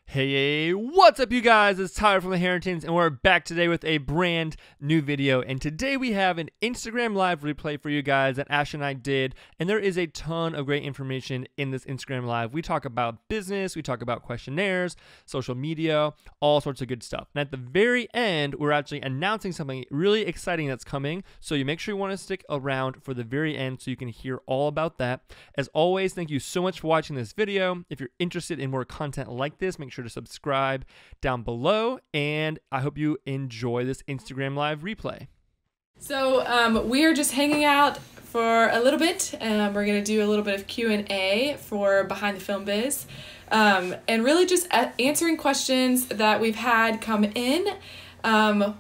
Hey, what's up you guys? It's Tyler from the Harringtons and we're back today with a brand new video. And today we have an Instagram live replay for you guys that Ash and I did. And there is a ton of great information in this Instagram live. We talk about business, we talk about questionnaires, social media, all sorts of good stuff. And at the very end, we're actually announcing something really exciting that's coming. So you make sure you want to stick around for the very end so you can hear all about that. As always, thank you so much for watching this video. If you're interested in more content like this, make sure to subscribe down below, and I hope you enjoy this Instagram live replay. So we are just hanging out for a little bit. We're going to do a little bit of Q&A for Behind the Film Biz, and really just answering questions that we've had come in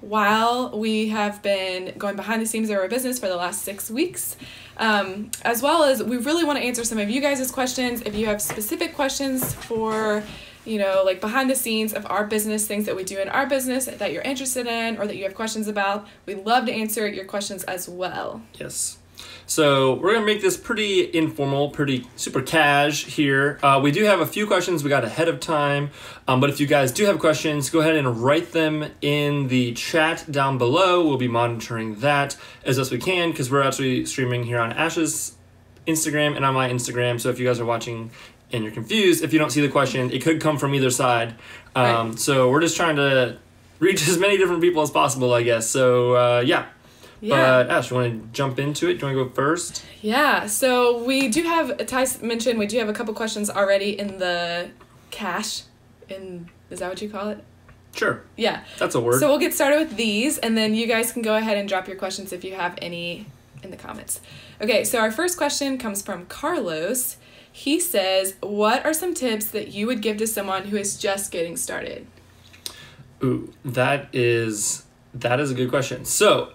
while we have been going behind the scenes of our business for the last 6 weeks. As well as we really want to answer some of you guys' questions. If you have specific questions for, you know, like behind the scenes of our business, things that we do in our business that you're interested in or that you have questions about, we'd love to answer your questions as well. Yes. So we're going to make this pretty informal, pretty super cash here. We do have a few questions we got ahead of time, but if you guys do have questions, go ahead and write them in the chat down below. We'll be monitoring that as best we can because we're actually streaming here on Ash's Instagram and on my Instagram. So if you guys are watching and you're confused, if you don't see the question, it could come from either side. Right. So we're just trying to reach as many different people as possible, I guess. So yeah. But Ash, you want to jump into it? Do you want to go first? Yeah, so we do have, Ty mentioned, we do have a couple questions already in the cache. Is that what you call it? Sure. Yeah. That's a word. So we'll get started with these, and then you guys can go ahead and drop your questions if you have any in the comments. Okay, so our first question comes from Carlos. He says, what are some tips that you would give to someone who is just getting started? Ooh, that is a good question. So,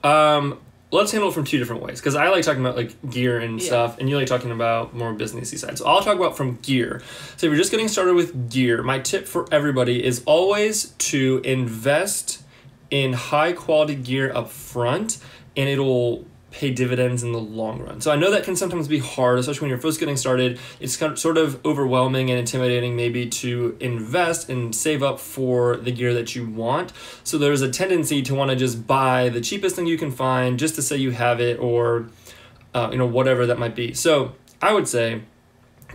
let's handle it from two different ways because I like talking about like gear and stuff, and you like talking about more businessy side. So I'll talk about from gear. So if you're just getting started with gear, my tip for everybody is always to invest in high quality gear up front, and it'll pay dividends in the long run. So I know that can sometimes be hard, especially when you're first getting started. It's kind of sort of overwhelming and intimidating maybe to invest and save up for the gear that you want. So there's a tendency to want to just buy the cheapest thing you can find just to say you have it, or whatever that might be. So I would say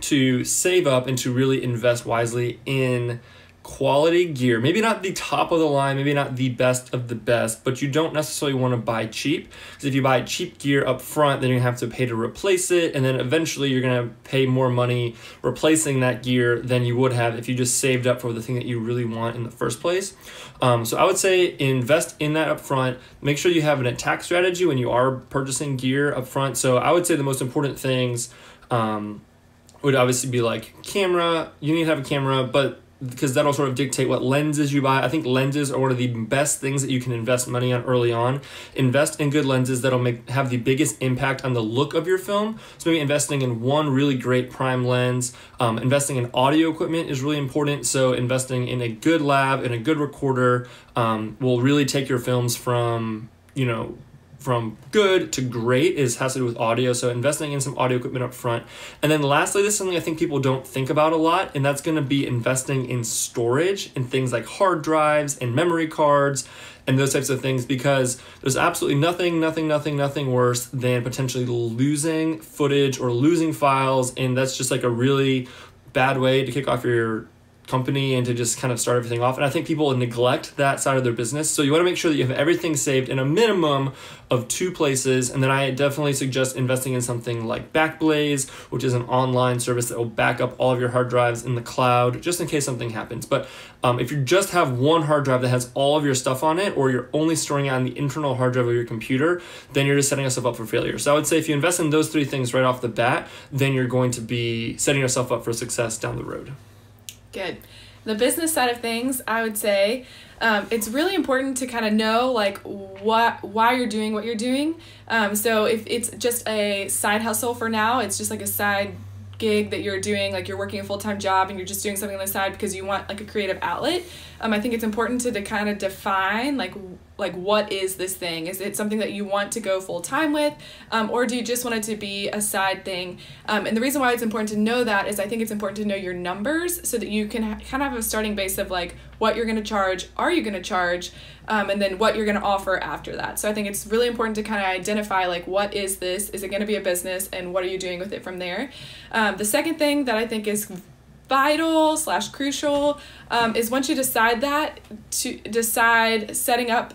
to save up and to really invest wisely in quality gear. Maybe not the top of the line, maybe not the best of the best, but you don't necessarily want to buy cheap, because if you buy cheap gear up front, then you're gonna have to pay to replace it, and then eventually you're gonna pay more money replacing that gear than you would have if you just saved up for the thing that you really want in the first place. So I would say invest in that up front. Make sure you have an attack strategy when you are purchasing gear up front. So I would say the most important things would obviously be like camera. You need to have a camera, but because that'll sort of dictate what lenses you buy. I think lenses are one of the best things that you can invest money on early on. Invest in good lenses that'll have the biggest impact on the look of your film. So maybe investing in one really great prime lens. Investing in audio equipment is really important. So investing in a good lab and a good recorder will really take your films from good to great. Has to do with audio, so investing in some audio equipment up front. And then lastly, this is something I think people don't think about a lot, and that's going to be investing in storage and things like hard drives and memory cards and those types of things, because there's absolutely nothing worse than potentially losing footage or losing files, and that's just like a really bad way to kick off your company and to just kind of start everything off. And I think people neglect that side of their business. So you want to make sure that you have everything saved in a minimum of 2 places. And then I definitely suggest investing in something like Backblaze, which is an online service that will back up all of your hard drives in the cloud, just in case something happens. But if you just have one hard drive that has all of your stuff on it, or you're only storing it on the internal hard drive of your computer, then you're just setting yourself up for failure. So I would say if you invest in those 3 things right off the bat, then you're going to be setting yourself up for success down the road. Good. The business side of things, I would say, it's really important to kind of know like why you're doing what you're doing. So if it's just a side hustle for now, it's just like a side gig that you're doing, like you're working a full-time job and you're just doing something on the side because you want like a creative outlet. I think it's important to kind of define like like, what is this thing? Is it something that you want to go full time with, or do you just want it to be a side thing? And the reason why it's important to know that is I think it's important to know your numbers so that you can kind of have a starting base of like what you're going to charge, are you going to charge, and then what you're going to offer after that. So I think it's really important to kind of identify like, what is this? Is it going to be a business, and what are you doing with it from there? The second thing that I think is vital / crucial is once you decide that, to decide setting up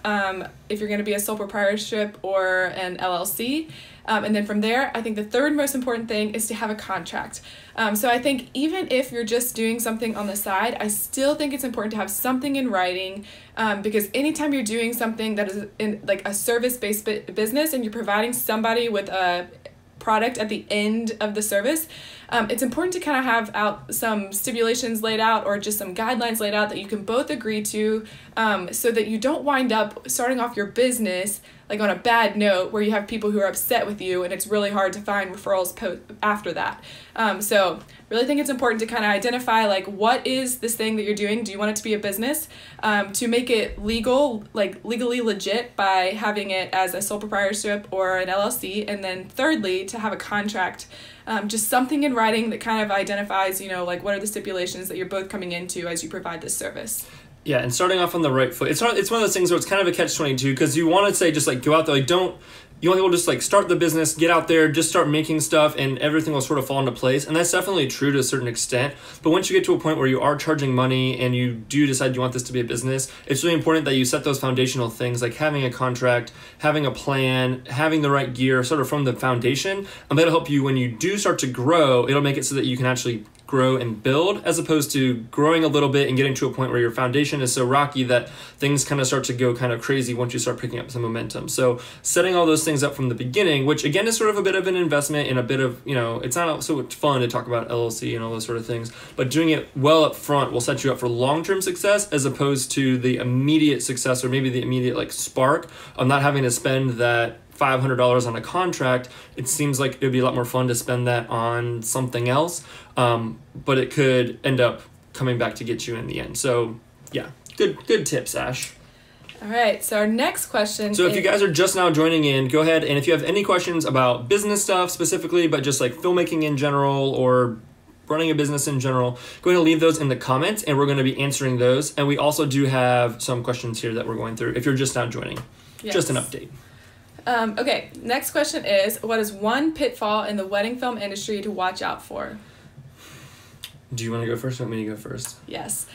if you're going to be a sole proprietorship or an LLC. And then from there, I think the third most important thing is to have a contract. So I think even if you're just doing something on the side, I still think it's important to have something in writing, because anytime you're doing something that is in like a service-based business and you're providing somebody with a product at the end of the service, it's important to kind of have out some stipulations laid out or just some guidelines laid out that you can both agree to, so that you don't wind up starting off your business like on a bad note where you have people who are upset with you and it's really hard to find referrals after that. So really think it's important to kind of identify like, what is this thing that you're doing? Do you want it to be a business? To make it legal, like legally legit by having it as a sole proprietorship or an LLC. And then thirdly, to have a contract, just something in writing that kind of identifies, you know, like what are the stipulations that you're both coming into as you provide this service. Yeah, and starting off on the right foot. It's one of those things where it's kind of a catch-22 because you want to say just like go out there, like you want people to just like start the business, get out there, just start making stuff, and everything will sort of fall into place. And that's definitely true to a certain extent. But once you get to a point where you are charging money and you do decide you want this to be a business, it's really important that you set those foundational things like having a contract, having a plan, having the right gear sort of from the foundation. And that'll help you when you do start to grow. It'll make it so that you can actually grow and build, as opposed to growing a little bit and getting to a point where your foundation is so rocky that things kind of start to go kind of crazy once you start picking up some momentum. So setting all those things up from the beginning, which again is sort of a bit of an investment and a bit of, you know, it's not so much fun to talk about LLC and all those sort of things, but doing it well up front will set you up for long-term success as opposed to the immediate success or maybe the immediate like spark of not having to spend that $500 on a contract. It seems like it would be a lot more fun to spend that on something else, but it could end up coming back to get you in the end. So yeah, good tips, Ash. All right, so our next question. So if you guys are just now joining in, go ahead, and if you have any questions about business stuff specifically, but just like filmmaking in general or running a business in general, go ahead and leave those in the comments, and we're going to be answering those. And we also do have some questions here that we're going through if you're just now joining. Yes. Just an update. Okay, next question is, what is one pitfall in the wedding film industry to watch out for? Do you want to go first or want me to go first? Yes.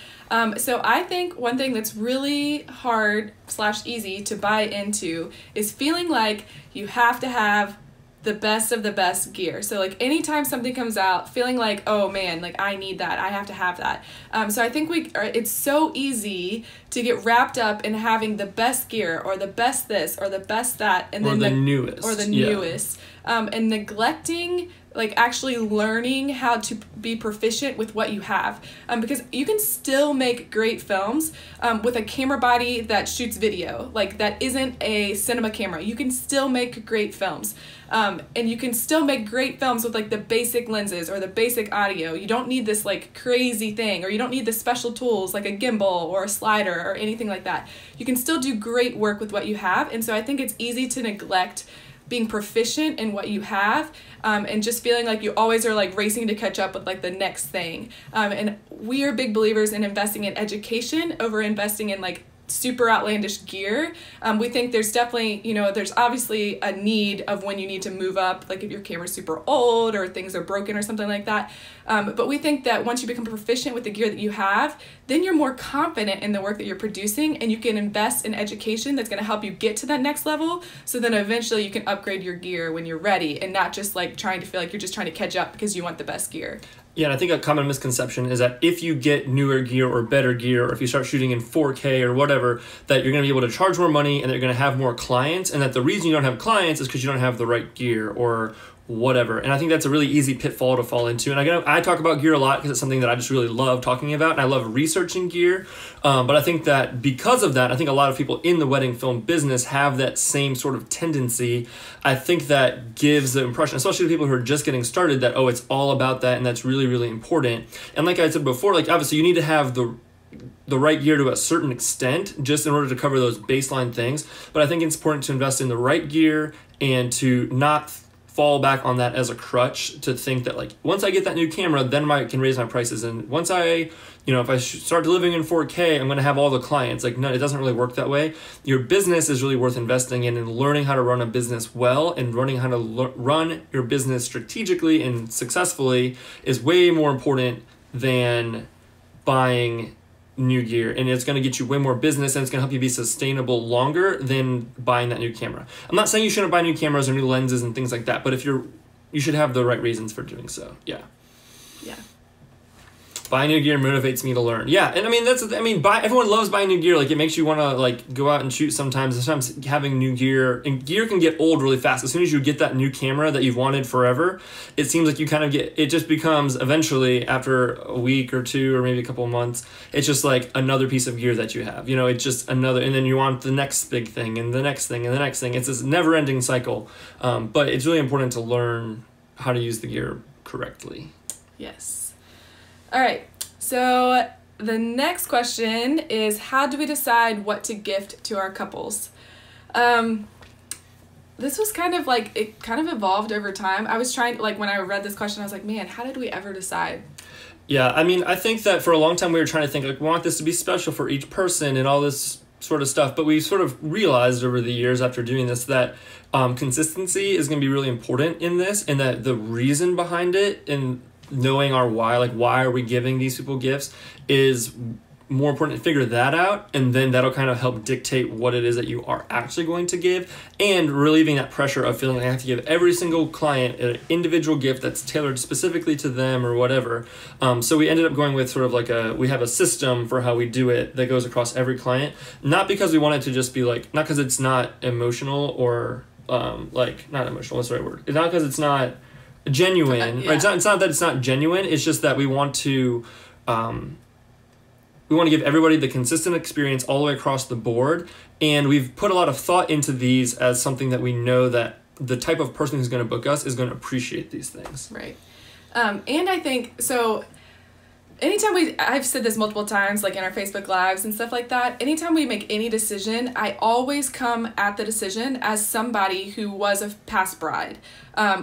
So I think one thing that's really hard / easy to buy into is feeling like you have to have the best of the best gear. So like anytime something comes out, feeling like, oh man, like I need that, I have to have that. So I think it's so easy to get wrapped up in having the best gear or the best this or the best that, and then the newest or the newest, and neglecting like actually learning how to be proficient with what you have, because you can still make great films with a camera body that shoots video, like that isn't a cinema camera. You can still make great films, and you can still make great films with like the basic lenses or the basic audio. You don't need this like crazy thing, or you don't need the special tools like a gimbal or a slider or anything like that. You can still do great work with what you have, and so I think it's easy to neglect being proficient in what you have, and just feeling like you always are like racing to catch up with like the next thing. And we are big believers in investing in education over investing in like super outlandish gear. We think there's definitely, you know, there's obviously a need of when you need to move up, like if your camera's super old or things are broken or something like that. But we think that once you become proficient with the gear that you have, then you're more confident in the work that you're producing, and you can invest in education that's going to help you get to that next level. So then eventually you can upgrade your gear when you're ready, and not just like trying to feel like you're just trying to catch up because you want the best gear. Yeah, and I think a common misconception is that if you get newer gear or better gear, or if you start shooting in 4K or whatever, that you're going to be able to charge more money and that you're going to have more clients, and that the reason you don't have clients is because you don't have the right gear or whatever. And I think that's a really easy pitfall to fall into. And I talk about gear a lot because it's something that I just really love talking about, and I love researching gear. But I think that because of that, I think a lot of people in the wedding film business have that same sort of tendency. I think that gives the impression, especially to people who are just getting started, that, oh, it's all about that, and that's really, really important. And like I said before, like obviously you need to have the the right gear to a certain extent, just in order to cover those baseline things. But I think it's important to invest in the right gear and to not fall back on that as a crutch, to think that like once I get that new camera, then I can raise my prices, and once I, if I start living in 4K, I'm going to have all the clients. Like, no, it doesn't really work that way. Your business is really worth investing in, and learning how to run a business well and learning how to run your business strategically and successfully is way more important than buying new gear. And it's going to get you way more business, and it's going to help you be sustainable longer than buying that new camera. I'm not saying you shouldn't buy new cameras or new lenses and things like that, but you should have the right reasons for doing so. Yeah. Buying new gear motivates me to learn. Yeah, and everyone loves buying new gear. Like, it makes you want to like go out and shoot sometimes. Sometimes having new gear, and gear can get old really fast. As soon as you get that new camera that you've wanted forever, it seems like you kind of it just becomes eventually, after a week or two or maybe a couple of months, it's just like another piece of gear that you have. It's just another, and then you want the next big thing and the next thing and the next thing. It's this never-ending cycle. But it's really important to learn how to use the gear correctly. Yes. All right, so the next question is, how do we decide what to gift to our couples? This was kind of like, it kind of evolved over time. I was trying, like, when I read this question, I was like, man, how did we ever decide? Yeah, I think that for a long time we were trying to think, like, we want this to be special for each person and all this sort of stuff, but we sort of realized over the years after doing this that consistency is going to be really important in this, and that the reason behind it and knowing our why, like why are we giving these people gifts, is more important to figure that out, and then that'll kind of help dictate what it is that you are actually going to give, and relieving that pressure of feeling like I have to give every single client an individual gift that's tailored specifically to them or whatever. So we ended up going with sort of like we have a system for how we do it that goes across every client, not because we want it to just be like, not because it's not emotional or not emotional, what's the right word? It's not because it's not genuine, right? It's not that it's not genuine. It's just that we want to give everybody the consistent experience all the way across the board, and we've put a lot of thought into these as something that we know that the type of person who's going to book us is going to appreciate these things. Right. And I think so. Anytime I've said this multiple times, like in our Facebook Lives and stuff like that, anytime we make any decision, I always come at the decision as somebody who was a past bride,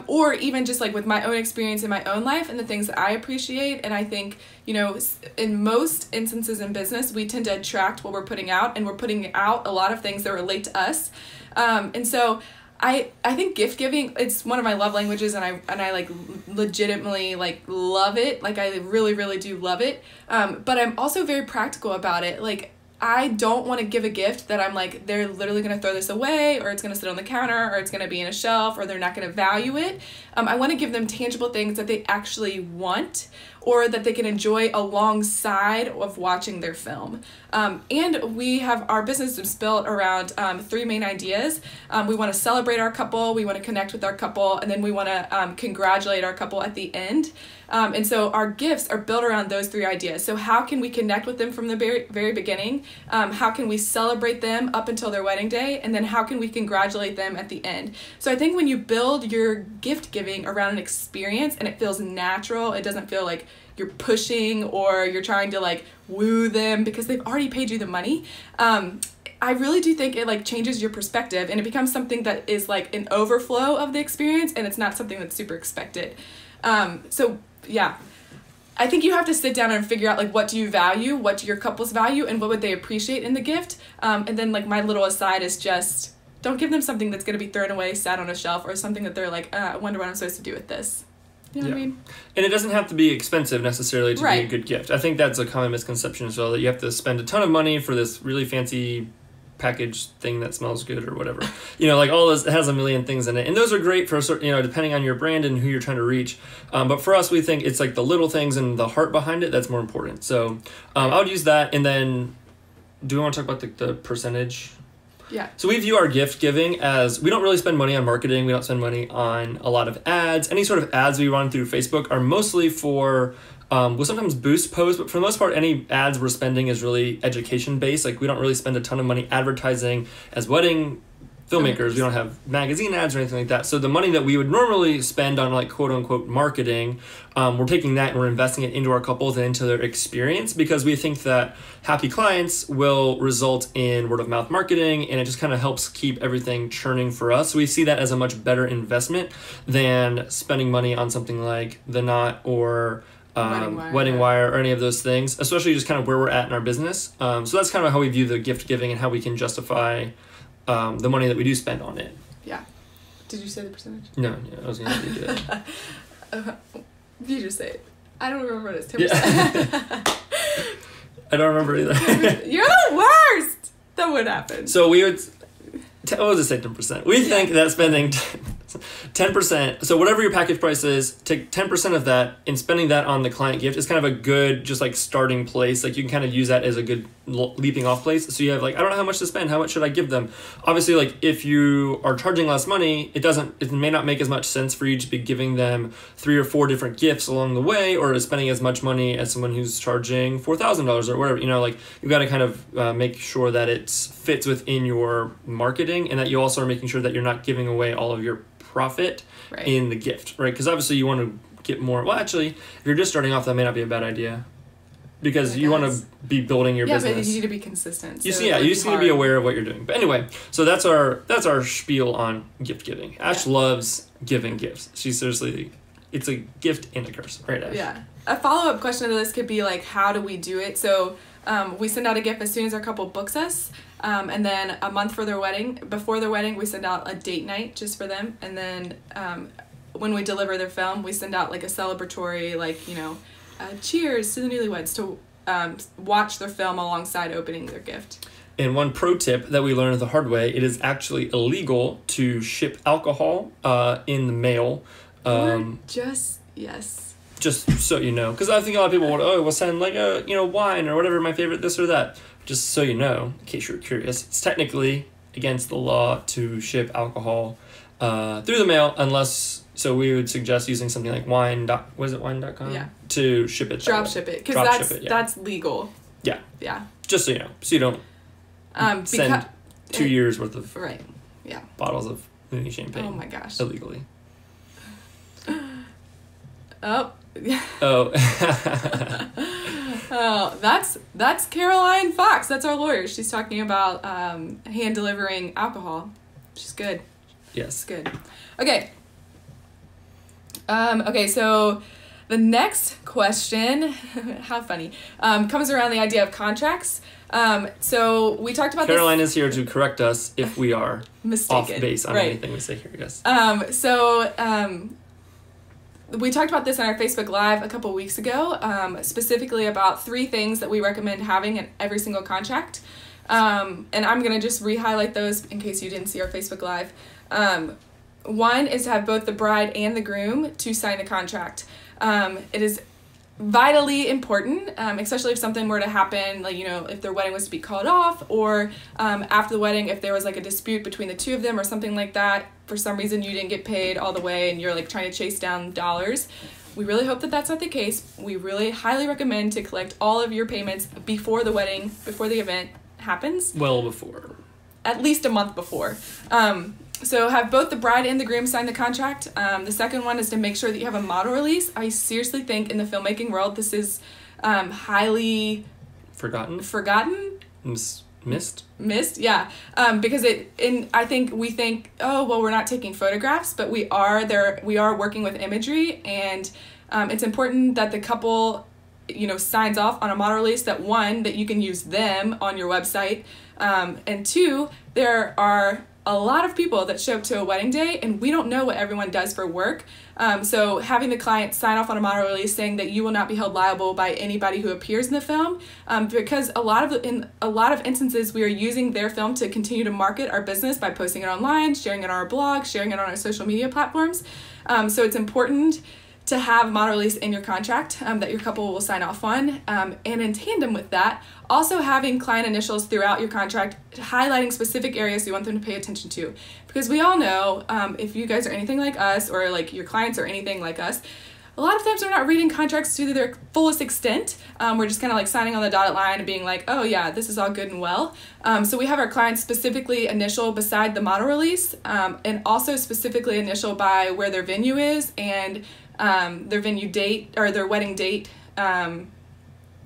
or even just like with my own experience in my own life and the things that I appreciate. And I think, in most instances in business, we tend to attract what we're putting out, and we're putting out a lot of things that relate to us. And so I think gift giving, it's one of my love languages, and I like legitimately like love it. Like, I really, really do love it. But I'm also very practical about it. Like, I don't want to give a gift that I'm like, they're literally going to throw this away, or it's going to sit on the counter, or it's going to be in a shelf, or they're not going to value it. I want to give them tangible things that they actually want, or that they can enjoy alongside of watching their film. And we have our business is built around 3 main ideas. We want to celebrate our couple, we want to connect with our couple, and then we want to congratulate our couple at the end. And so our gifts are built around those 3 ideas. So how can we connect with them from the very, very beginning? How can we celebrate them up until their wedding day? And then how can we congratulate them at the end? So I think when you build your gift giving around an experience and it feels natural, it doesn't feel like you're pushing or you're trying to like woo them because they've already paid you the money. I really do think it like changes your perspective, and it becomes something that is like an overflow of the experience, and it's not something that's super expected. So yeah, I think you have to sit down and figure out like, what do you value, what do your couples value, and what would they appreciate in the gift. And then like my little aside is just, don't give them something that's going to be thrown away, sat on a shelf, or something that they're like, I wonder what I'm supposed to do with this. You know what I mean? And it doesn't have to be expensive necessarily to be a good gift. I think that's a common misconception as well, that you have to spend a ton of money for this really fancy package thing that smells good or whatever. Like all this, it has a million things in it. And those are great for, depending on your brand and who you're trying to reach. But for us, we think it's like the little things and the heart behind it that's more important. So I would use that. And then, do we want to talk about the percentage? Yeah. So we view our gift giving as, we don't really spend money on marketing. We don't spend money on a lot of ads. Any sort of ads we run through Facebook are mostly for, we'll sometimes boost posts, but for the most part, any ads we're spending is really education based. Like, we don't really spend a ton of money advertising as wedding Filmmakers. We don't have magazine ads or anything like that. So the money that we would normally spend on like quote unquote marketing, we're taking that and we're investing it into our couples and into their experience, because we think that happy clients will result in word of mouth marketing, and it just kind of helps keep everything churning for us. So we see that as a much better investment than spending money on something like The Knot or Wedding Wire or any of those things, especially just kind of where we're at in our business. So that's kind of how we view the gift giving and how we can justify the money that we do spend on it. Yeah. Did you say the percentage? No, I was going to do it. You just say it. I don't remember what it is. 10%. Yeah. I don't remember either. You're the worst! That would happen. So we would... What was it, say 10%? We think that spending 10%, so whatever your package price is, take 10% of that and spending that on the client gift is kind of a good, just like starting place. Like you can kind of use that as a good leaping off place. So you have like, I don't know how much to spend. How much should I give them? Obviously, like if you are charging less money, it may not make as much sense for you to be giving them 3 or 4 different gifts along the way, or spending as much money as someone who's charging $4,000 or whatever. Like you've got to kind of make sure that it fits within your marketing, and that you also are making sure that you're not giving away all of your profit in the gift, right? Because obviously you want to get more. Well, actually, if you're just starting off, that may not be a bad idea, because you want to be building your business. Yeah, but you need to be consistent. You just need to be aware of what you're doing. But anyway, so that's our spiel on gift giving. Ash loves giving gifts. She seriously, it's a gift and a curse, right, Ash? Yeah. A follow-up question to this could be like, how do we do it? So we send out a gift as soon as our couple books us. And then a month before their wedding, we send out a date night just for them. And then when we deliver their film, we send out like a celebratory, like, cheers to the newlyweds to watch their film alongside opening their gift. And one pro tip that we learned the hard way, it is actually illegal to ship alcohol in the mail. Yes. Just so you know. Because I think a lot of people we'll send like a, wine or whatever, my favorite this or that. Just so you know, in case you're curious, it's technically against the law to ship alcohol through the mail, unless, so we would suggest using something like wine.com? Yeah. To ship it. Drop ship it, because that's legal. Yeah. Yeah. Just so you know. So you don't send 2 years worth of bottles of Mooney champagne. Oh my gosh. Illegally. Oh. Oh. That's Caroline Fox. That's our lawyer. She's talking about hand delivering alcohol. She's good. Yes. Good. Okay. So the next question, how funny, comes around the idea of contracts. So we talked about Caroline is here to correct us if we are mistaken, off base on anything we say here, yes. We talked about this on our Facebook Live a couple weeks ago, specifically about 3 things that we recommend having in every single contract. And I'm going to just re-highlight those in case you didn't see our Facebook Live. One is to have both the bride and the groom to sign the contract. It is vitally important, especially if something were to happen, like, if their wedding was to be called off, or after the wedding, if there was like a dispute between the two of them or something like that. For some reason you didn't get paid all the way and you're like trying to chase down dollars. We really hope that that's not the case. We really highly recommend to collect all of your payments before the wedding, before the event happens. Well before. At least a month before. So have both the bride and the groom sign the contract. The second one is to make sure that you have a model release. I seriously think in the filmmaking world this is highly forgotten. Missed, yeah. Because we think, oh, well, we're not taking photographs, but we are working with imagery, and it's important that the couple, signs off on a model release, that 1, that you can use them on your website, and 2, there are a lot of people that show up to a wedding day, and we don't know what everyone does for work. So having the client sign off on a model release saying that you will not be held liable by anybody who appears in the film, because in a lot of instances we are using their film to continue to market our business by posting it online, sharing it on our blog, sharing it on our social media platforms. So it's important to have a model release in your contract that your couple will sign off on. And in tandem with that, also having client initials throughout your contract, highlighting specific areas you want them to pay attention to. Because we all know, if you guys are anything like us, or like your clients are anything like us, a lot of times we're not reading contracts to their fullest extent. We're just kind of like signing on the dotted line and being like, oh yeah, this is all good and well. So we have our clients specifically initial beside the model release, and also specifically initial by where their venue is and their venue date or their wedding date, and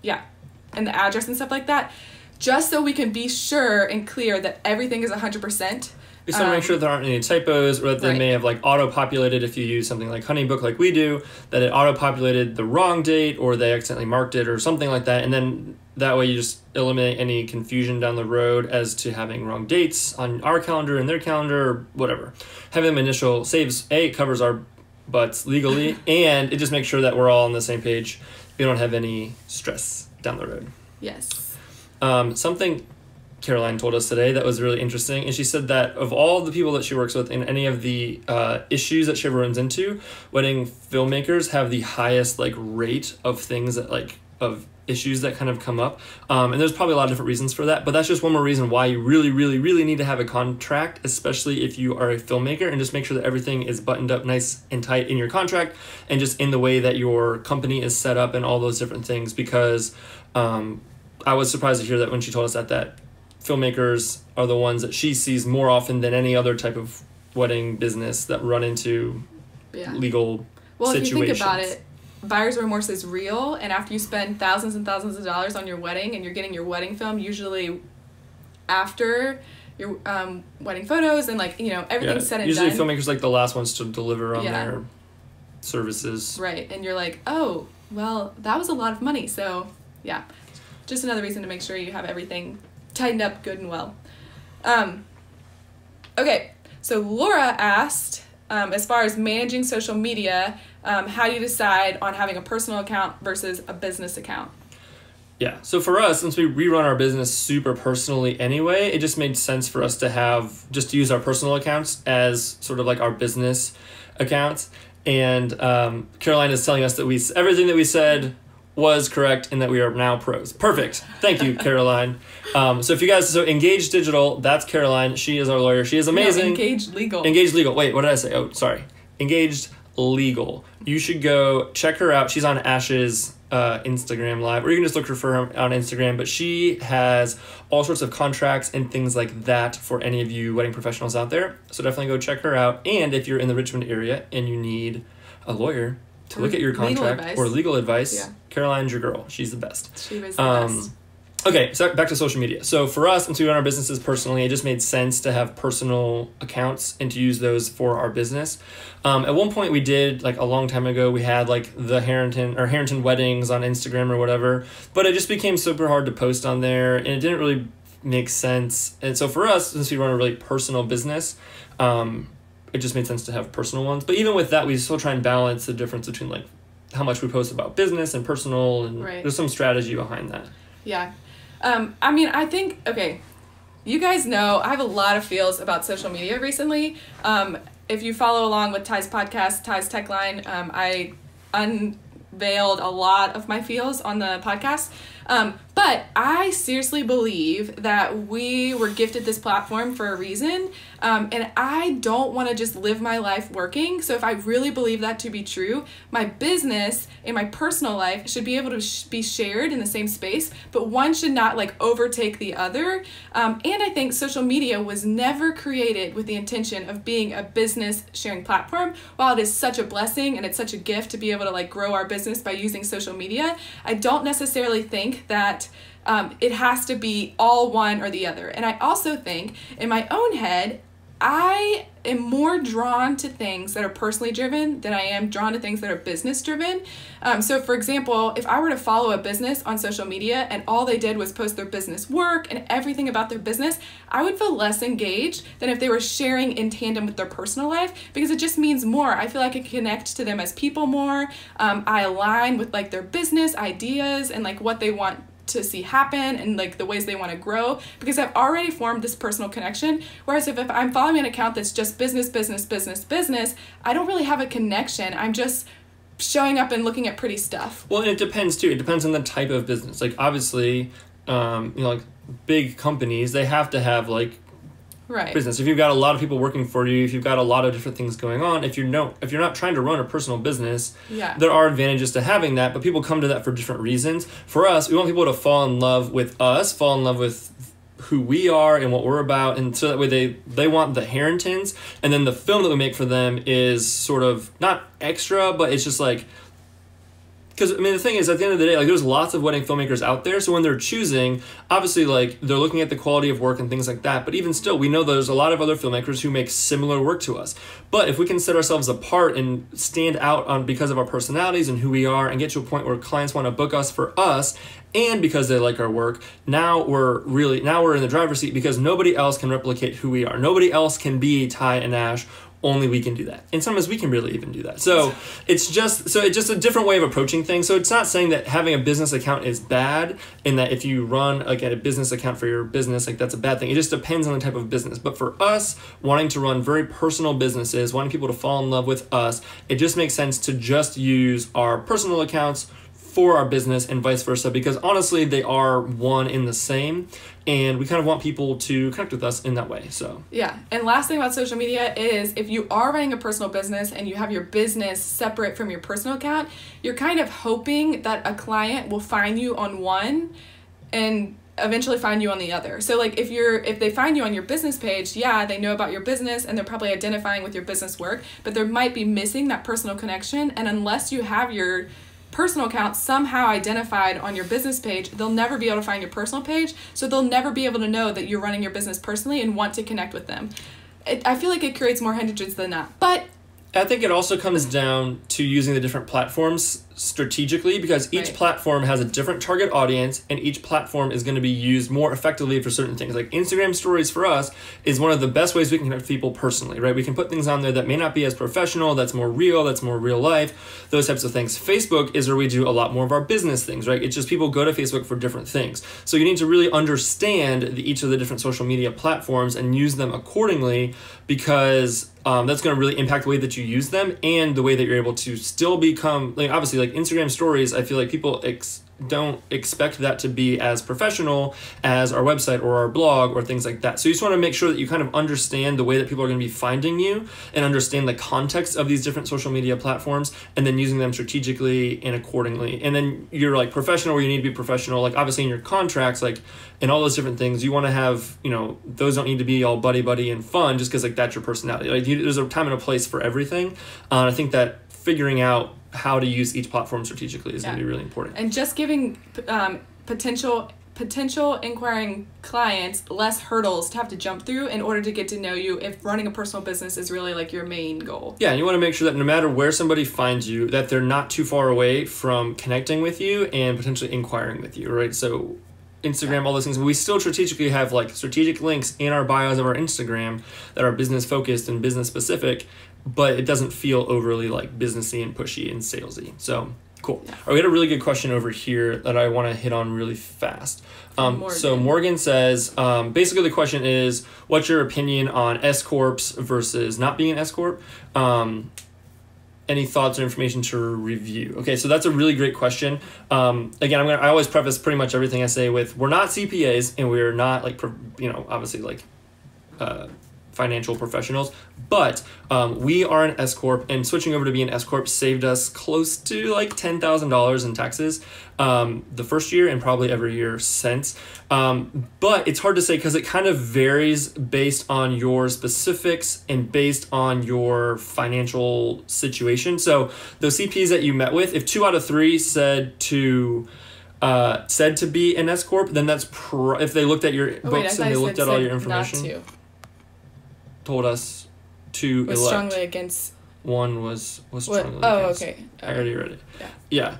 the address and stuff like that, just so we can be sure and clear that everything is 100%. We just want to make sure there aren't any typos, or that they may have like auto-populated if you use something like HoneyBook like we do, that it auto-populated the wrong date or they accidentally marked it or something like that. And then that way you just eliminate any confusion down the road as to having wrong dates on our calendar and their calendar or whatever. Having them initial saves, A, covers our butts legally, and it just makes sure that we're all on the same page. We don't have any stress down the road. Yes. Something Caroline told us today that was really interesting, and she said that of all the people that she works with in any of the issues that she ever runs into, wedding filmmakers have the highest like rate of things that like of issues that kind of come up, and there's probably a lot of different reasons for that, but that's just one more reason why you really really really need to have a contract, especially if you are a filmmaker, and just make sure that everything is buttoned up nice and tight in your contract and just in the way that your company is set up and all those different things, because I was surprised to hear that when she told us that filmmakers are the ones that she sees more often than any other type of wedding business that run into legal situations. If you think about it, buyer's remorse is real, and after you spend thousands and thousands of dollars on your wedding and you're getting your wedding film usually after your wedding photos and like, you know, everything's said and usually done. Filmmakers like the last ones to deliver on their services. Right, and you're like, oh, well, that was a lot of money. So yeah, just another reason to make sure you have everything tightened up good and well. Okay, so Laura asked, as far as managing social media, how do you decide on having a personal account versus a business account? Yeah, so for us, since we rerun our business super personally anyway, it just made sense for us to use our personal accounts as sort of like our business accounts. And Caroline is telling us that everything that we said was correct and that we are now pros. Perfect. Thank you, Caroline. So if you guys, Engaged Digital, that's Caroline. She is our lawyer. She is amazing. No, Engaged Legal. Engaged Legal. Wait, what did I say? Oh, sorry. Engaged Legal. You should go check her out. She's on Ash's Instagram Live, or you can just look for her on Instagram, but she has all sorts of contracts and things like that for any of you wedding professionals out there. So definitely go check her out. And if you're in the Richmond area and you need a lawyer to look at your contract or legal advice, Caroline's your girl. She's the best. She was the best. Okay, so back to social media. So for us, since we run our businesses personally, it just made sense to have personal accounts and to use those for our business. At one point we did, like a long time ago, we had like the Harrington weddings on Instagram or whatever, but it just became super hard to post on there and it didn't really make sense. And so for us, since we run a really personal business, it just made sense to have personal ones. But even with that, we still try and balance the difference between like how much we post about business and personal, and there's some strategy behind that. Yeah. I mean, I think, okay, you guys know I have a lot of feels about social media recently. If you follow along with Ty's podcast, Ty's Tech Line, I unveiled a lot of my feels on the podcast. But I seriously believe that we were gifted this platform for a reason, and I don't want to just live my life working. So if I really believe that to be true, my business and my personal life should be able to be shared in the same space, but one should not like overtake the other. And I think social media was never created with the intention of being a business sharing platform. While it is such a blessing and it's such a gift to be able to like grow our business by using social media, I don't necessarily think that it has to be all one or the other. And I also think in my own head, I am more drawn to things that are personally driven than I am drawn to things that are business driven. So for example, if I were to follow a business on social media and all they did was post their business work and everything about their business, I would feel less engaged than if they were sharing in tandem with their personal life, because it just means more. I feel like I can connect to them as people more. I align with like their business ideas and like what they want to see happen and like the ways they want to grow, because I've already formed this personal connection. Whereas if I'm following an account that's just business, I don't really have a connection. I'm just showing up and looking at pretty stuff. Well, and it depends too. It depends on the type of business. Like obviously, like big companies, they have to have like business. If you've got a lot of people working for you, if you've got a lot of different things going on, if you're not trying to run a personal business, there are advantages to having that, but people come to that for different reasons. For us, we want people to fall in love with us, fall in love with who we are and what we're about, and so that way they want the Harringtons, and then the film that we make for them is sort of not extra, but it's just like, because, I mean, the thing is, at the end of the day, like, there's lots of wedding filmmakers out there, so when they're choosing, obviously, like, they're looking at the quality of work and things like that, but even still, we know there's a lot of other filmmakers who make similar work to us. But if we can set ourselves apart and stand out because of our personalities and who we are, and get to a point where clients want to book us for us, and because they like our work, now we're in the driver's seat, because nobody else can replicate who we are. Nobody else can be Ty and Ash. Only we can do that. And sometimes we can really even do that. So it's just a different way of approaching things. So it's not saying that having a business account is bad, and that if you run like a business account for your business, like that's a bad thing. It just depends on the type of business. But for us, wanting to run very personal businesses, wanting people to fall in love with us, it just makes sense to just use our personal accounts for our business and vice versa, because honestly, they are one in the same, and we kind of want people to connect with us in that way. So yeah. And last thing about social media is, if you are running a personal business and you have your business separate from your personal account, you're kind of hoping that a client will find you on one and eventually find you on the other. So like if they find you on your business page, they know about your business and they're probably identifying with your business work, but there might be missing that personal connection. And unless you have your personal account somehow identified on your business page, they'll never be able to find your personal page, so they'll never be able to know that you're running your business personally and want to connect with them. I feel like it creates more hindrances than that. But I think it also comes down to using the different platforms strategically, because each platform has a different target audience, and each platform is going to be used more effectively for certain things. Like Instagram stories for us is one of the best ways we can connect with people personally, right? We can put things on there that may not be as professional, that's more real life, those types of things. Facebook is where we do a lot more of our business things, right? It's just people go to Facebook for different things. So you need to really understand each of the different social media platforms and use them accordingly, because that's going to really impact the way that you use them and the way that you're able to still become, like, obviously, like Instagram stories, I feel like people don't expect that to be as professional as our website or our blog or things like that. So you just want to make sure that you kind of understand the way that people are going to be finding you and understand the context of these different social media platforms, and then using them strategically and accordingly. And then you're like professional where you need to be professional, like obviously in your contracts, like, and all those different things, you want to have, those don't need to be all buddy and fun just because like that's your personality. Like there's a time and a place for everything. I think that figuring out how to use each platform strategically is going to be really important. And just giving potential inquiring clients less hurdles to have to jump through in order to get to know you, if running a personal business is really like your main goal. Yeah, and you want to make sure that no matter where somebody finds you, that they're not too far away from connecting with you and potentially inquiring with you, right? So Instagram, all those things, we still strategically have like strategic links in our bios of our Instagram that are business focused and business specific, but it doesn't feel overly like businessy and pushy and salesy. So cool. Yeah. All right, we had a really good question over here that I want to hit on really fast. So Morgan says, basically the question is, what's your opinion on S Corps versus not being an S Corp? Any thoughts or information to review? Okay, so that's a really great question. Again, I always preface pretty much everything I say with, we're not CPAs and we're not like, obviously like financial professionals, but we are an S Corp, and switching over to be an S Corp saved us close to like $10,000 in taxes the first year and probably every year since. But it's hard to say because it kind of varies based on your specifics and based on your financial situation. So those CPs that you met with, if 2 out of 3 said to be an S Corp, then that's if they looked at your books and they looked at all your information. Told us to elect. Strongly against. One was strongly against. Okay. I already read it. Yeah.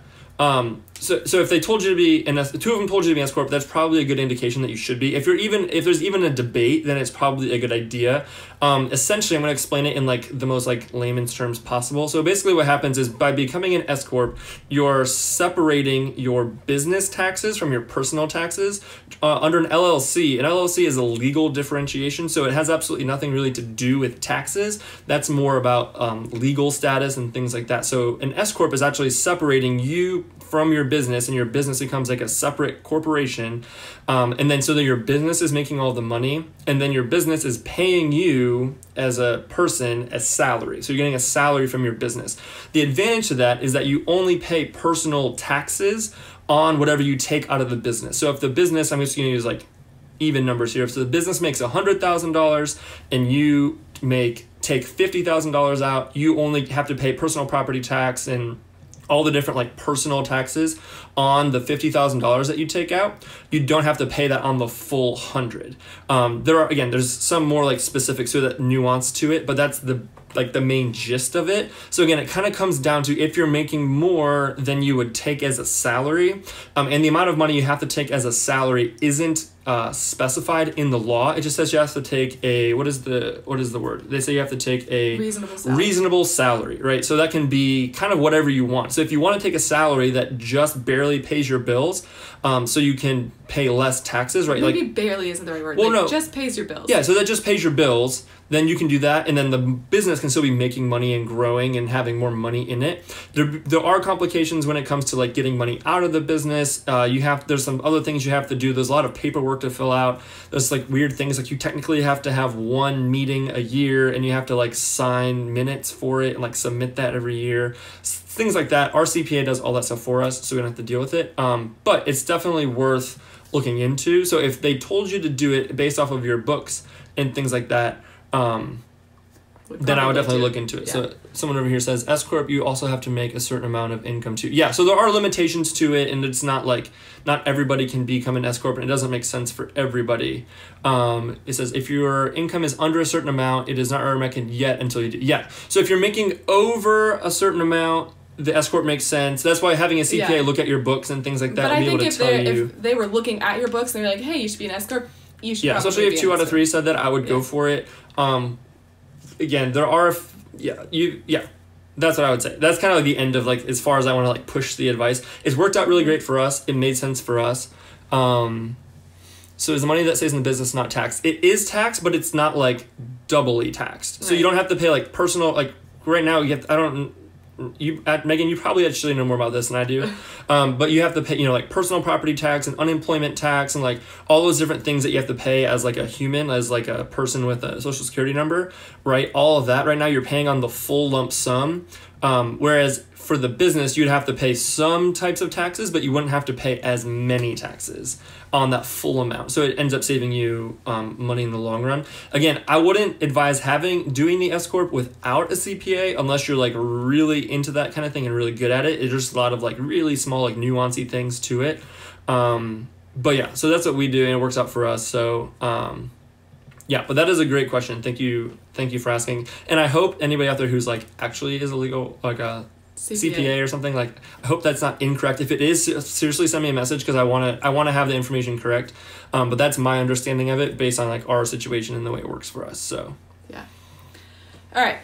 So if they told you to be an S, 2 of them told you to be an S Corp, that's probably a good indication that you should be. If there's even a debate, then it's probably a good idea. Essentially, I'm going to explain it in like the most like layman's terms possible. So basically what happens is, by becoming an S Corp, you're separating your business taxes from your personal taxes under an LLC. An LLC is a legal differentiation, so it has absolutely nothing really to do with taxes. That's more about legal status and things like that. So an S Corp is actually separating you from your business, and your business becomes like a separate corporation. And then so that your business is making all the money, and then your business is paying you as a person a salary. So you're getting a salary from your business. The advantage to that is that you only pay personal taxes on whatever you take out of the business. So if the business, I'm just going to use like even numbers here. If the business makes $100,000 and you take $50,000 out, you only have to pay personal property tax and all the different like personal taxes on the $50,000 that you take out. You don't have to pay that on the full 100. There's some more like specifics to that nuance to it, but that's the main gist of it. So again, it kind of comes down to if you're making more than you would take as a salary, and the amount of money you have to take as a salary isn't specified in the law. It just says you have to take a, what is the word? They say you have to take a reasonable salary, right? So that can be kind of whatever you want. So if you want to take a salary that just barely pays your bills, so you can pay less taxes, right? Maybe like, barely isn't the right word. Well, no. Just pays your bills. Yeah, so that just pays your bills. Then you can do that, and then the business can still be making money and growing and having more money in it. There are complications when it comes to like getting money out of the business. There's some other things you have to do. There's a lot of paperwork to fill out. There's like weird things like you technically have to have one meeting a year, and you have to like sign minutes for it and like submit that every year. Things like that. Our CPA does all that stuff for us, so we don't have to deal with it. But it's definitely worth looking into. So if they told you to do it based off of your books and things like that, then I would definitely look into it. Yeah. So someone over here says, S Corp, you also have to make a certain amount of income too. Yeah, so there are limitations to it, and it's not like, not everybody can become an S Corp, and it doesn't make sense for everybody. It says, if your income is under a certain amount, it is not recommended yet until you do. Yeah, so if you're making over a certain amount, the S Corp makes sense. That's why having a CPA look at your books and things like that and be able to tell you. If they were looking at your books and they're like, hey, you should be an S Corp, you should probably especially if 2 out of 3 said that, I would go for it. Again, there are, that's what I would say. That's kind of like the end of like, as far as I want to like push the advice. It's worked out really great for us. It made sense for us. So is the money that stays in the business not taxed? It is taxed, but it's not like doubly taxed. Right. So you don't have to pay like personal, like right now Megan, you probably actually know more about this than I do, but you have to pay, like personal property tax and unemployment tax and like all those different things that you have to pay as like a human, as like a person with a social security number, right? All of that right now you're paying on the full lump sum, whereas for the business you'd have to pay some types of taxes, but you wouldn't have to pay as many taxes on that full amount. So it ends up saving you money in the long run. Again, I wouldn't advise doing the S Corp without a CPA unless you're like really into that kind of thing and really good at it. It's just a lot of like really small like nuancy things to it. But yeah, so that's what we do and it works out for us. So but that is a great question. Thank you for asking. And I hope anybody out there who's like actually is a legal like a CPA or something, like I hope that's not incorrect. If it is, seriously send me a message because I want to have the information correct. But that's my understanding of it based on like our situation and the way it works for us. So yeah. All right.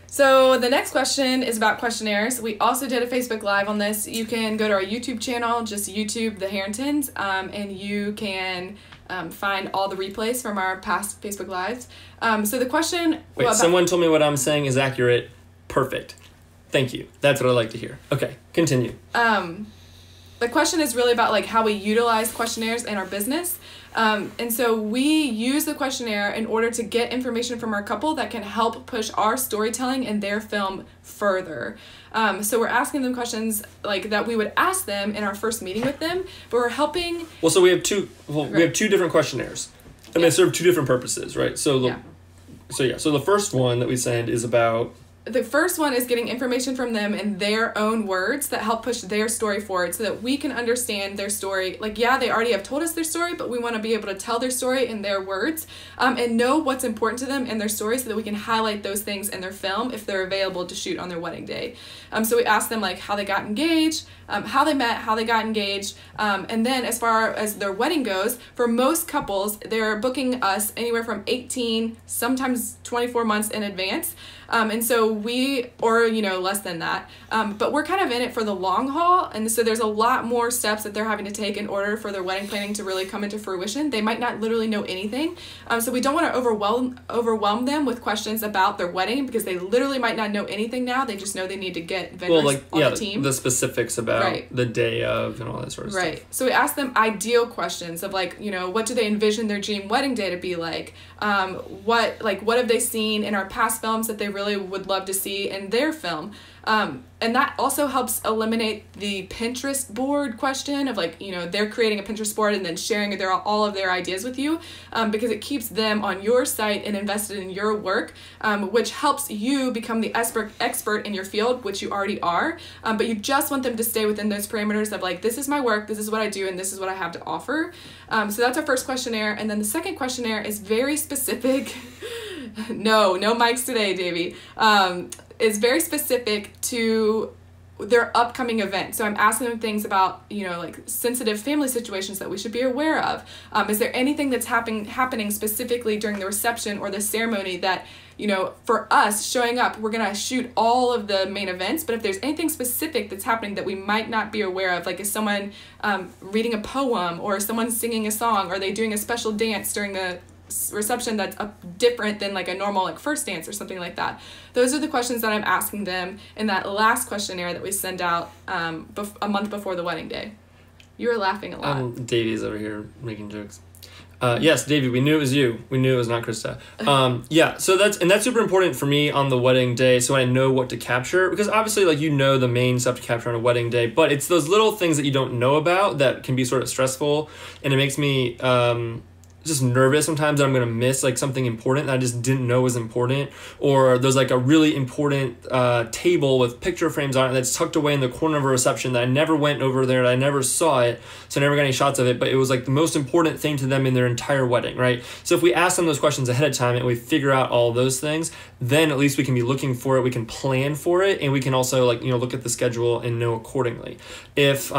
So the next question is about questionnaires. We also did a Facebook Live on this. You can go to our YouTube channel, just YouTube The Harringtons, and you can find all the replays from our past Facebook Lives. So the question... someone told me what I'm saying is accurate. Perfect. Thank you. That's what I like to hear. Okay, continue. The question is really about like how we utilize questionnaires in our business. And so we use the questionnaire in order to get information from our couple that can help push our storytelling and their film further. So we're asking them questions like that we would ask them in our first meeting with them, but we're helping... Well, so we have two different questionnaires, and they serve 2 different purposes, right? So the first one that we send is about... The first one is getting information from them in their own words that help push their story forward so that we can understand their story. Like, they already have told us their story, but we want to be able to tell their story in their words and know what's important to them in their story so that we can highlight those things in their film if they're available to shoot on their wedding day. So we ask them, like, how they got engaged, how they met, how they got engaged, and then as far as their wedding goes, for most couples, they're booking us anywhere from 18, sometimes 24 months in advance. And so or, less than that. But we're kind of in it for the long haul. And so there's a lot more steps that they're having to take in order for their wedding planning to really come into fruition. They might not literally know anything. So we don't want to overwhelm them with questions about their wedding, because they literally might not know anything now. They just know they need to get vendors on the team. The specifics about the day of and all that sort of stuff. Right. So we ask them ideal questions of what do they envision their dream wedding day to be like? What have they seen in our past films that they really would love to see in their film? And that also helps eliminate the Pinterest board question of they're creating a Pinterest board and then sharing all of their ideas with you, because it keeps them on your site and invested in your work, which helps you become the expert in your field, which you already are. But you just want them to stay within those parameters of this is my work, this is what I do, and this is what I have to offer. So that's our first questionnaire. And then the second questionnaire is very specific. No mics today, Davey. Is very specific to their upcoming event. So I'm asking them things about, sensitive family situations that we should be aware of. Is there anything that's happening specifically during the reception or the ceremony that, for us showing up, we're going to shoot all of the main events, but if there's anything specific that's happening that we might not be aware of, is someone reading a poem, or someone singing a song, or are they doing a special dance during the reception that's different than a normal first dance or something like that. Those are the questions that I'm asking them in that last questionnaire that we send out a month before the wedding day. You were laughing a lot. Davey's over here making jokes. Yes, Davey, we knew it was you. We knew it was not Krista. So that's super important for me on the wedding day, so I know what to capture, because obviously the main stuff to capture on a wedding day, but it's those little things that you don't know about that can be sort of stressful, and it makes me just nervous sometimes that I'm gonna miss something important that I just didn't know was important, or there's a really important table with picture frames on it that's tucked away in the corner of a reception that I never went over there, and I never saw it, so I never got any shots of it, but it was the most important thing to them in their entire wedding, right? So if we ask them those questions ahead of time and we figure out all those things, then at least we can be looking for it, we can plan for it, and we can also look at the schedule and know accordingly. If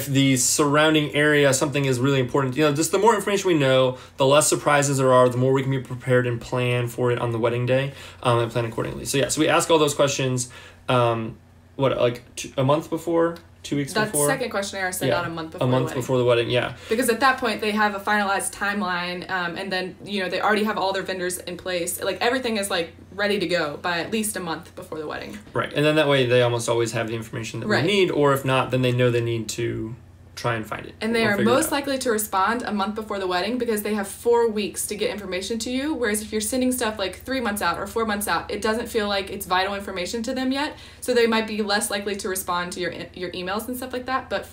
the surrounding area, something is really important, just the more information we know, the less surprises there are, the more we can be prepared and plan for it on the wedding day, and plan accordingly. So we ask all those questions, a month before? 2 weeks before? That second questionnaire I sent out a month before the wedding. Before the wedding, yeah. Because at that point, they have a finalized timeline, and then, they already have all their vendors in place. Everything is, ready to go by at least a month before the wedding. Right, and then that way they almost always have the information that we need, or if not, then they know they need to try and find it. And they are most likely to respond a month before the wedding, because they have 4 weeks to get information to you, whereas if you're sending stuff 3 months out or 4 months out, it doesn't feel like it's vital information to them yet, so they might be less likely to respond to your emails and stuff like that. But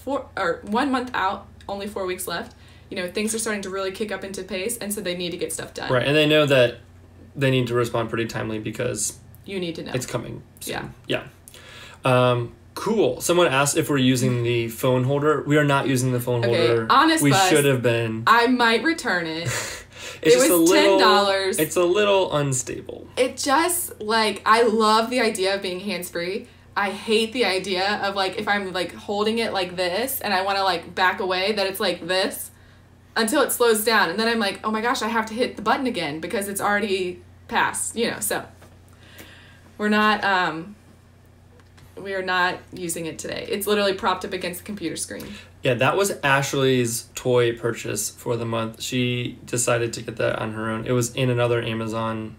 1 month out, only 4 weeks left, things are starting to really kick up into pace, and so they need to get stuff done. Right, and they know that they need to respond pretty timely because you need to know it's coming soon. Yeah. Cool. Someone asked if we're using the phone holder. We are not using the phone holder. Honest we buzz, should have been. I might return it. It was $10. It's a little unstable. It just I love the idea of being hands-free. I hate the idea of if I'm holding it like this and I want to back away, that it's this until it slows down, and then I'm oh my gosh, I have to hit the button again because it's already passed. So we are not using it today. It's literally propped up against the computer screen. Yeah, that was Ashley's toy purchase for the month. She decided to get that on her own. It was in another Amazon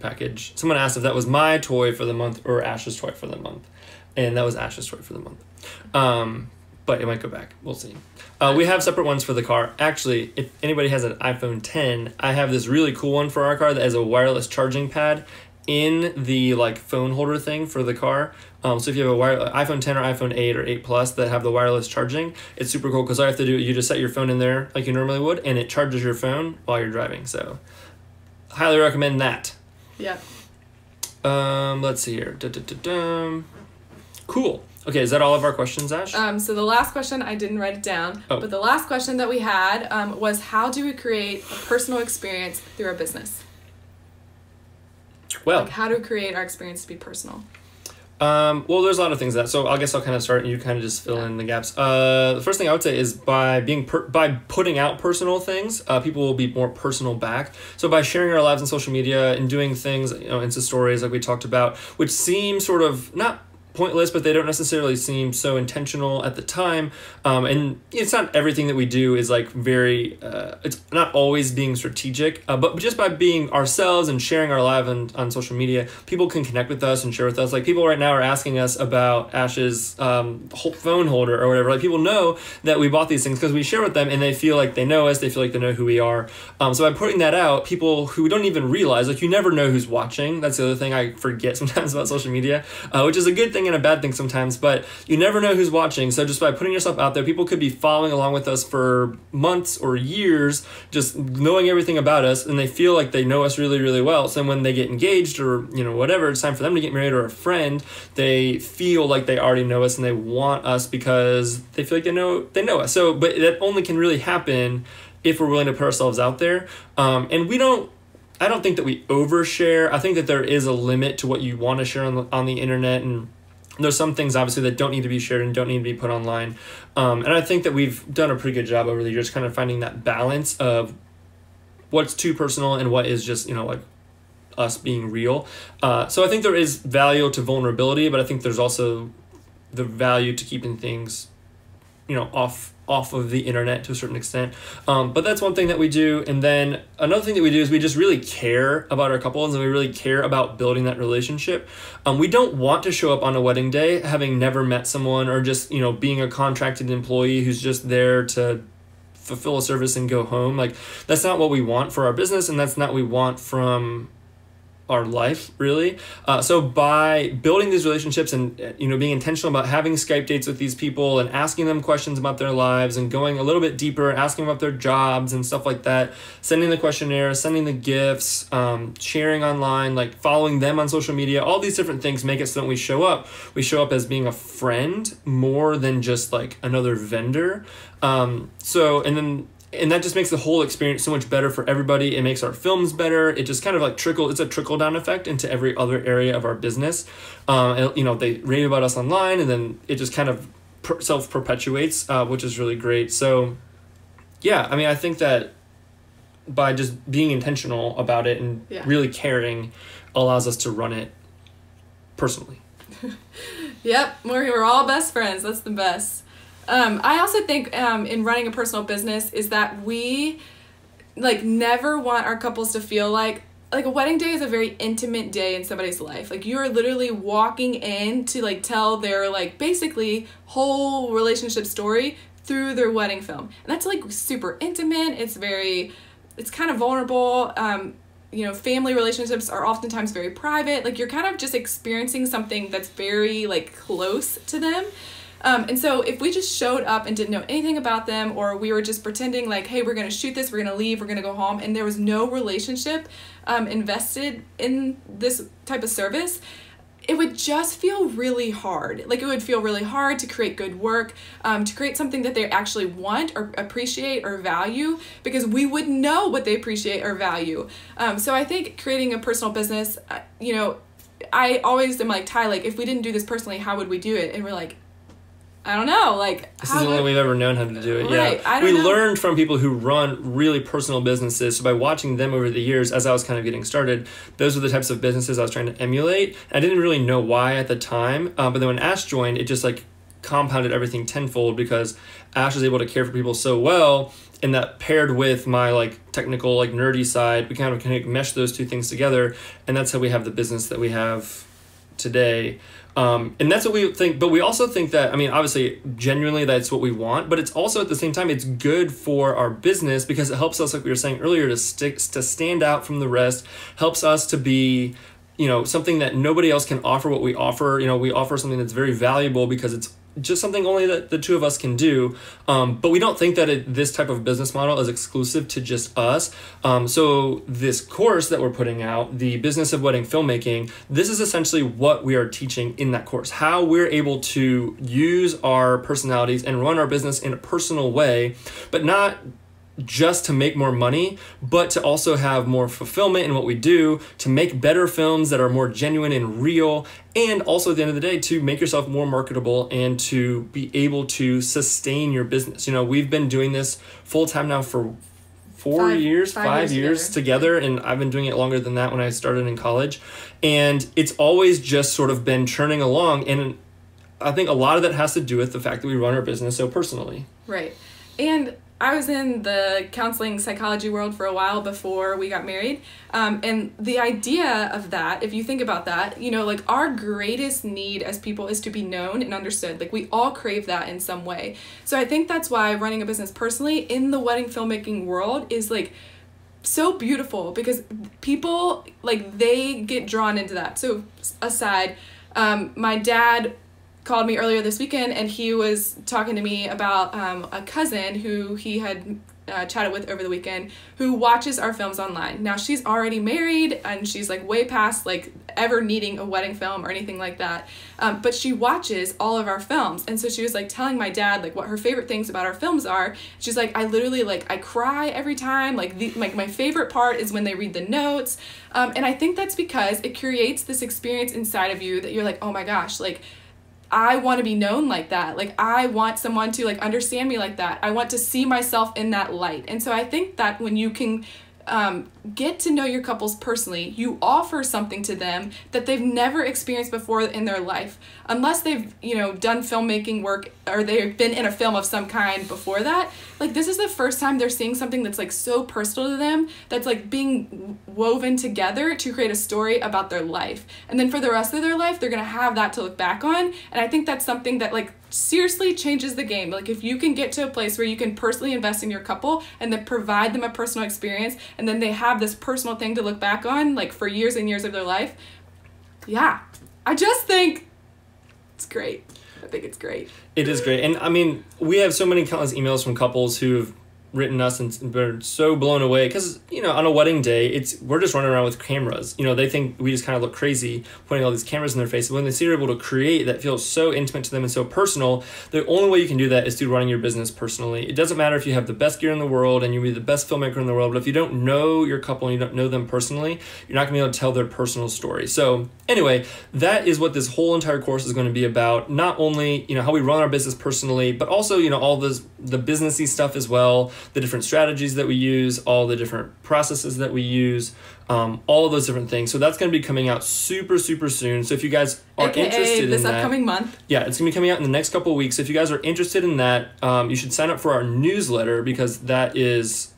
package. Someone asked if that was my toy for the month or Ash's toy for the month. And that was Ash's toy for the month. But it might go back. We'll see. We have separate ones for the car. Actually, if anybody has an iPhone 10, I have this really cool one for our car that has a wireless charging pad in the phone holder thing for the car. So if you have a iPhone 10 or iPhone 8 or 8 Plus that have the wireless charging, it's super cool because all you have to do, you just set your phone in there like you normally would, and it charges your phone while you're driving. So highly recommend that. Yeah. Let's see here. Cool. Okay, is that all of our questions, Ash? So the last question, I didn't write it down, but the last question that we had was, how do we create a personal experience through our business? Well, how do we create our experience to be personal? Well, there's a lot of things that. So I guess I'll kind of start, and you kind of just fill in the gaps. The first thing I would say is by by putting out personal things, people will be more personal back. So by sharing our lives on social media and doing things, Insta stories like we talked about, which seem sort of not pointless, but they don't necessarily seem so intentional at the time. And it's not everything that we do is like very, it's not always being strategic, but just by being ourselves and sharing our life on social media, people can connect with us and share with us. Like people right now are asking us about Ash's phone holder or whatever. Like people know that we bought these things because we share with them, and they feel like they know us, they feel like they know who we are. So by putting that out, people who don't even realize, like you never know who's watching. That's the other thing I forget sometimes about social media, which is a good thing and a bad thing sometimes, but you never know who's watching. So just by putting yourself out there, people could be following along with us for months or years, just knowing everything about us, and they feel like they know us really, really well. So when they get engaged or whatever, it's time for them to get married, or a friend, they feel like they already know us and they want us because they feel like they know us. So, but that only can really happen if we're willing to put ourselves out there. And I don't think that we overshare. I think that there is a limit to what you want to share on the internet, and there's some things obviously that don't need to be shared and don't need to be put online. And I think that we've done a pretty good job over the years kind of finding that balance of what's too personal and what is just, like us being real. So I think there is value to vulnerability, but I think there's also the value to keeping things, off of the internet to a certain extent. But that's one thing that we do. And then another thing that we do is we just really care about our couples, and we really care about building that relationship. We don't want to show up on a wedding day having never met someone, or just, being a contracted employee who's just there to fulfill a service and go home. Like that's not what we want for our business, and that's not what we want from our life, really. So by building these relationships and being intentional about having Skype dates with these people and asking them questions about their lives and going a little bit deeper, asking about their jobs and stuff like that, sending the questionnaires, sending the gifts, sharing online, like following them on social media, all these different things make it so that when we show up as being a friend more than just like another vendor. And that just makes the whole experience so much better for everybody. It makes our films better. It just kind of like it's a trickle down effect into every other area of our business. They rave about us online, and then it just kind of self-perpetuates, which is really great. So yeah, I mean, I think that by just being intentional about it and really caring allows us to run it personally. Yep, we're all best friends. That's the best. I also think in running a personal business is that we never want our couples to feel like a wedding day is a very intimate day in somebody's life. Like you're literally walking in to tell their basically whole relationship story through their wedding film. And that's super intimate. It's kind of vulnerable. Family relationships are oftentimes very private. You're kind of just experiencing something that's very close to them. And so if we just showed up and didn't know anything about them, or we were just pretending hey, we're going to shoot this, we're going to leave, we're going to go home, and there was no relationship invested in this type of service, it would just feel really hard. It would feel really hard to create good work, to create something that they actually want or appreciate or value, because we would know what they appreciate or value. So I think creating a personal business, I always am Ty, if we didn't do this personally, how would we do it? And we're I don't know, this is the only way we've ever known how to do it. Right, yeah. We learned from people who run really personal businesses. So by watching them over the years, as I was kind of getting started, those were the types of businesses I was trying to emulate. I didn't really know why at the time, but then when Ash joined, it just compounded everything tenfold, because Ash was able to care for people so well, and that paired with my technical nerdy side, we kind of mesh those two things together, and that's how we have the business that we have today. And that's what we think, but we also think that, obviously, genuinely that's what we want, but it's also at the same time, it's good for our business because it helps us, like we were saying earlier, to stand out from the rest, helps us to be, something that nobody else can offer what we offer. We offer something that's very valuable because it's just something only that the two of us can do. But we don't think that this type of business model is exclusive to just us. So this course that we're putting out, the Business of Wedding Filmmaking, this is essentially what we are teaching in that course, how we're able to use our personalities and run our business in a personal way, but not just to make more money, but to also have more fulfillment in what we do, to make better films that are more genuine and real, and also at the end of the day, to make yourself more marketable and to be able to sustain your business. You know, we've been doing this full time now for 5 years together, and I've been doing it longer than that when I started in college. And it's always just sort of been churning along, and I think a lot of that has to do with the fact that we run our business so personally. Right. And I was in the counseling psychology world for a while before we got married. And the idea of that, if you think about that, you know, like our greatest need as people is to be known and understood. Like we all crave that in some way. So I think that's why running a business personally in the wedding filmmaking world is like so beautiful, because people, like, they get drawn into that. So aside, my dad called me earlier this weekend, and he was talking to me about a cousin who he had chatted with over the weekend, who watches our films online. Now she's already married, and she's like way past like ever needing a wedding film or anything like that, but she watches all of our films. And so she was like telling my dad like what her favorite things about our films are. She's like, I literally, like, I cry every time, like my favorite part is when they read the notes, and I think that's because it creates this experience inside of you that you're like, oh my gosh, like I want to be known like that. Like I want someone to like understand me like that. I want to see myself in that light. And so I think that when you can get to know your couples personally, you offer something to them that they've never experienced before in their life, unless they've, you know, done filmmaking work or they've been in a film of some kind before that. Like this is the first time they're seeing something that's like so personal to them, that's like being woven together to create a story about their life. And then for the rest of their life, they're going to have that to look back on. And I think that's something that like seriously changes the game. Like if you can get to a place where you can personally invest in your couple and then provide them a personal experience, and then they have this personal thing to look back on like for years and years of their life. Yeah, I just think it's great. I think it's great. It is great. And I mean, we have so many countless emails from couples who have written us and they're so blown away because, you know, on a wedding day, we're just running around with cameras. You know, they think we just kind of look crazy putting all these cameras in their face. But when they see you're able to create that feels so intimate to them and so personal, the only way you can do that is through running your business personally. It doesn't matter if you have the best gear in the world and you're the best filmmaker in the world, but if you don't know your couple and you don't know them personally, you're not gonna be able to tell their personal story. So anyway, that is what this whole entire course is going to be about. Not only, you know, how we run our business personally, but also, you know, all the businessy stuff as well, the different strategies that we use, all the different processes that we use, all of those different things. So that's going to be coming out super, super soon. So if you guys are interested in that, this upcoming month. Yeah, it's going to be coming out in the next couple of weeks. If you guys are interested in that, you should sign up for our newsletter, because that is...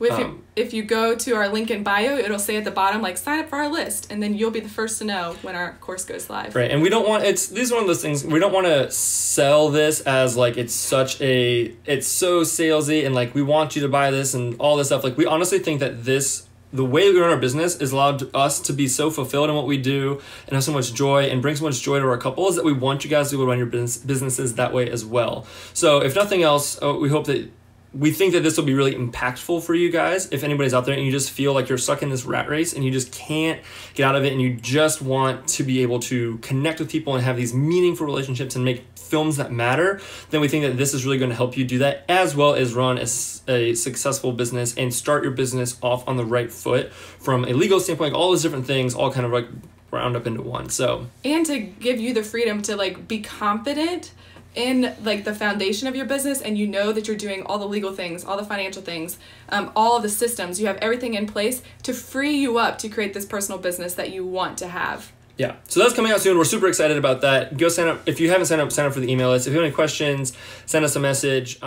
If you go to our link in bio, it'll say at the bottom, like, sign up for our list, and then you'll be the first to know when our course goes live. Right, and we don't want... This is one of those things, we don't want to sell this as, like, it's so salesy, and, like, we want you to buy this and all this stuff. Like, we honestly think that the way we run our business is allowed us to be so fulfilled in what we do and have so much joy and bring so much joy to our couples that we want you guys to run your businesses that way as well. So if nothing else, we think that this will be really impactful for you guys. If anybody's out there and you just feel like you're stuck in this rat race and you just can't get out of it and you just want to be able to connect with people and have these meaningful relationships and make films that matter, then we think that this is really going to help you do that, as well as run a successful business and start your business off on the right foot from a legal standpoint. Like all those different things all kind of like round up into one. So, and to give you the freedom to like be confident in like the foundation of your business, and you know that you're doing all the legal things, all the financial things, all of the systems, you have everything in place to free you up to create this personal business that you want to have. Yeah, so that's coming out soon. We're super excited about that. Go sign up. If you haven't signed up, sign up for the email list. If you have any questions, send us a message.